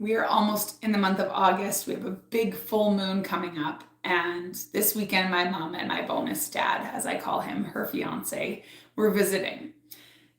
We are almost in the month of August. We have a big full moon coming up. And this weekend, my mom and my bonus dad, as I call him, her fiance, were visiting.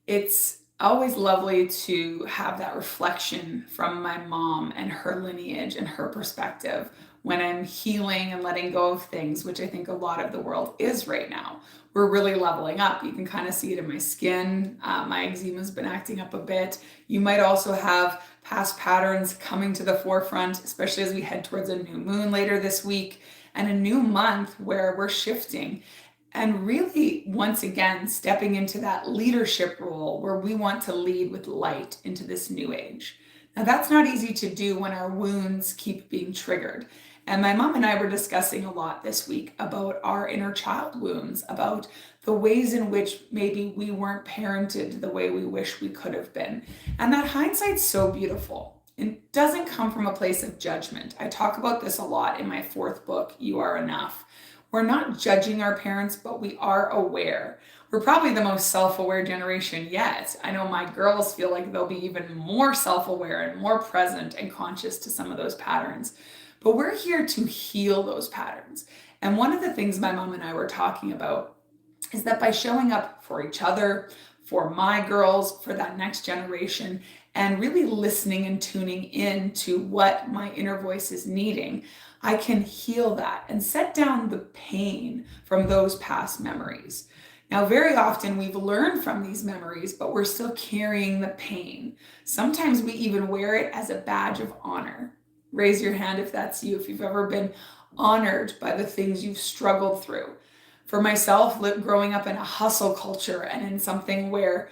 It's always lovely to have that reflection from my mom and her lineage and her perspective when I'm healing and letting go of things, which I think a lot of the world is right now. We're really leveling up. You can kind of see it in my skin. My eczema's been acting up a bit. You might also have past patterns coming to the forefront, especially as we head towards a new moon later this week and a new month where we're shifting and really, once again, stepping into that leadership role where we want to lead with light into this new age. Now, that's not easy to do when our wounds keep being triggered. And my mom and I were discussing a lot this week about our inner child wounds, about the ways in which maybe we weren't parented the way we wish we could have been. And that hindsight's so beautiful. It doesn't come from a place of judgment. I talk about this a lot in my fourth book, You Are Enough. We're not judging our parents, but we are aware. We're probably the most self-aware generation yet. I know my girls feel like they'll be even more self-aware and more present and conscious to some of those patterns. But we're here to heal those patterns. And one of the things my mom and I were talking about is that by showing up for each other, for my girls, for that next generation, and really listening and tuning in to what my inner voice is needing, I can heal that and set down the pain from those past memories. Now, very often we've learned from these memories, but we're still carrying the pain. Sometimes we even wear it as a badge of honor. Raise your hand if that's you, if you've ever been honored by the things you've struggled through. For myself, growing up in a hustle culture and in something where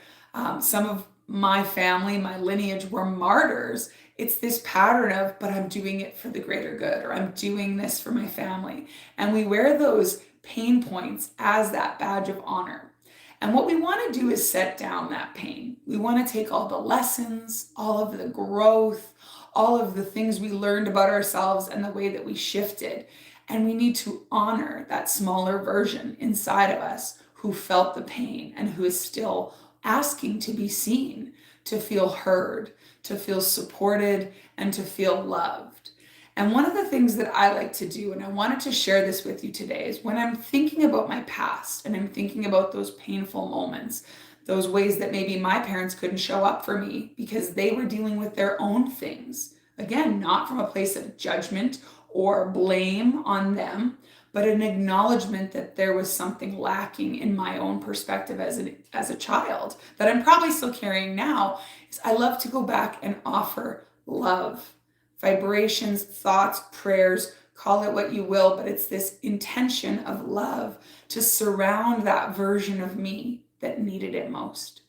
some of my family, my lineage were martyrs, it's this pattern of, but I'm doing it for the greater good, or I'm doing this for my family. And we wear those pain points as that badge of honor. And what we want to do is set down that pain. We want to take all the lessons, all of the growth, all of the things we learned about ourselves and the way that we shifted. And we need to honor that smaller version inside of us who felt the pain and who is still asking to be seen, to feel heard, to feel supported, and to feel loved. And one of the things that I like to do, and I wanted to share this with you today, is when I'm thinking about my past and I'm thinking about those painful moments, those ways that maybe my parents couldn't show up for me because they were dealing with their own things. Again, not from a place of judgment or blame on them, but an acknowledgement that there was something lacking in my own perspective as a child that I'm probably still carrying now. Is I love to go back and offer love, vibrations, thoughts, prayers, call it what you will, but it's this intention of love to surround that version of me that needed it most.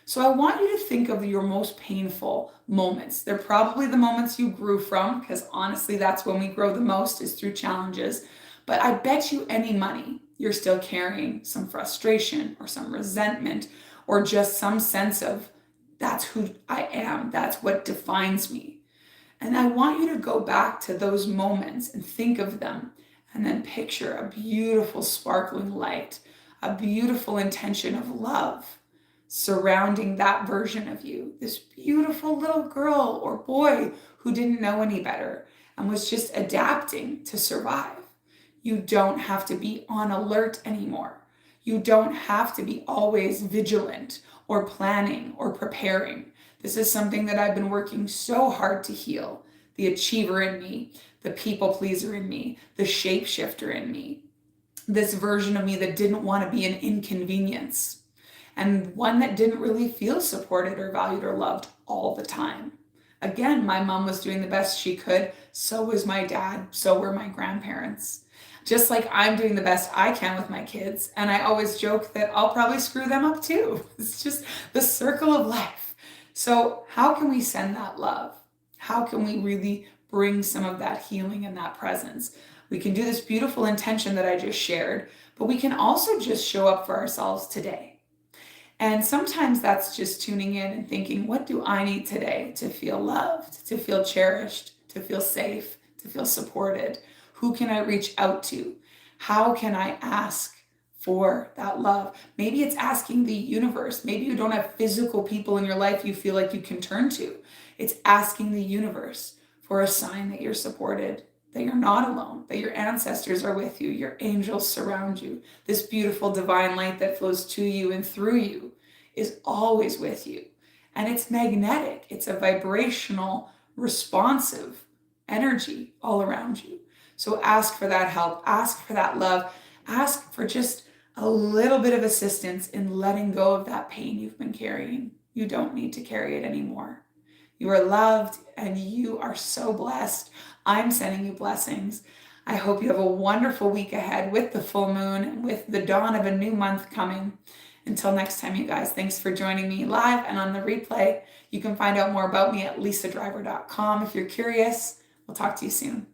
So I want you to think of your most painful moments. They're probably the moments you grew from, because honestly, that's when we grow the most, is through challenges. But I bet you any money you're still carrying some frustration or some resentment or just some sense of that's who I am, that's what defines me. And I want you to go back to those moments and think of them and then picture a beautiful sparkling light, a beautiful intention of love surrounding that version of you, this beautiful little girl or boy who didn't know any better and was just adapting to survive. You don't have to be on alert anymore. You don't have to be always vigilant or planning or preparing. This is something that I've been working so hard to heal. The achiever in me, the people pleaser in me, the shapeshifter in me, this version of me that didn't want to be an inconvenience, and one that didn't really feel supported or valued or loved all the time. Again, my mom was doing the best she could. So was my dad. So were my grandparents. Just like I'm doing the best I can with my kids. And I always joke that I'll probably screw them up too. It's just the circle of life. So how can we send that love? How can we really bring some of that healing and that presence? We can do this beautiful intention that I just shared, but we can also just show up for ourselves today. And sometimes that's just tuning in and thinking, what do I need today to feel loved, to feel cherished, to feel safe, to feel supported? Who can I reach out to? How can I ask for that love? Maybe it's asking the universe. Maybe you don't have physical people in your life you feel like you can turn to. It's asking the universe, for a sign that you're supported, that you're not alone, that your ancestors are with you, your angels surround you. This beautiful divine light that flows to you and through you is always with you. And it's magnetic. It's a vibrational, responsive energy all around you. So ask for that help, ask for that love, ask for just a little bit of assistance in letting go of that pain you've been carrying. You don't need to carry it anymore. You are loved and you are so blessed. I'm sending you blessings. I hope you have a wonderful week ahead with the full moon and with the dawn of a new month coming. Until next time, you guys, thanks for joining me live and on the replay. You can find out more about me at lisadriver.com if you're curious. We'll talk to you soon.